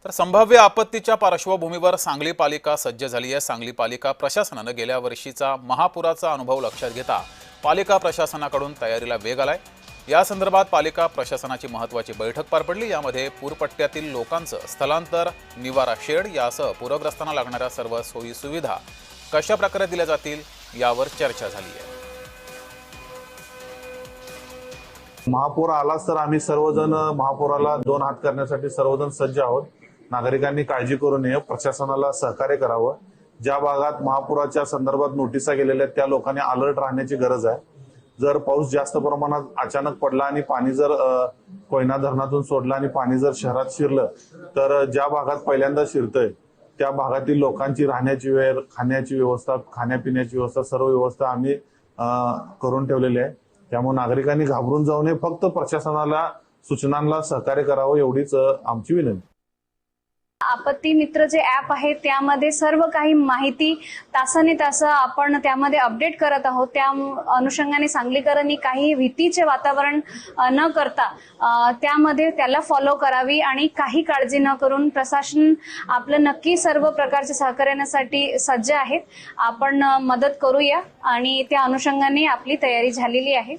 तर संभाव्य आपत्तीच्या पार्श्वभूमीवर सांगली पालिका सज्ज झाली आहे। सांगली पालिका प्रशासनाने गेल्या वर्षीचा महापुराचा अनुभव लक्षात घेता पालिका प्रशासनाकडून तयारीला वेग आलाय। या संदर्भात पालिका प्रशासनाची महत्त्वाची बैठक पार पडली। यामध्ये पूरपट्ट्यातील लोकांचं स्थलांतर, निवारा शेड यासह पूरग्रस्तांना लागणाऱ्या सर्व सोयी सुविधा कशा प्रकारे दिल्या जातील यावर चर्चा झाली आहे। महापूर आलाच तर आम्ही सर्वजण महापुराला दोन हात करण्यासाठी सर्वजण सज्ज आहोत। नागरिकांनी काळजी करू नये, प्रशासनाला सहकार्य करावं। ज्या भागात महापुराच्या संदर्भात नोटिसा गेलेल्या त्या लोकांनी अलर्ट राहण्याची गरज आहे। जर पाऊस जास्त प्रमाणात अचानक पडला आणि पाणी जर कोयना धरणातून सोडलं आणि पाणी जर शहरात शिरलं तर ज्या भागात पहिल्यांदा शिरतंय त्या भागातील लोकांची राहण्याची वेळ, खाण्याची व्यवस्था, खाण्यापिण्याची व्यवस्था, सर्व व्यवस्था आम्ही करून ठेवलेली आहे। त्यामुळे नागरिकांनी घाबरून जाऊ नये, फक्त प्रशासनाला सूचनांना सहकार्य करावं एवढीच आमची विनंती। आपत्ती मित्र जे ॲप आहे त्यामध्ये सर्व काही माहिती तासाने तास आपण त्यामध्ये अपडेट करत आहोत। त्या अनुषंगाने सांगलीकरांनी काही भीतीचे वातावरण न करता त्यामध्ये त्याला फॉलो करावी आणि काही काळजी न करून प्रशासन आपलं नक्की सर्व प्रकारचे सहकार्यासाठी सज्ज आहेत। आपण मदत करूया आणि त्या अनुषंगाने आपली तयारी झालेली आहे।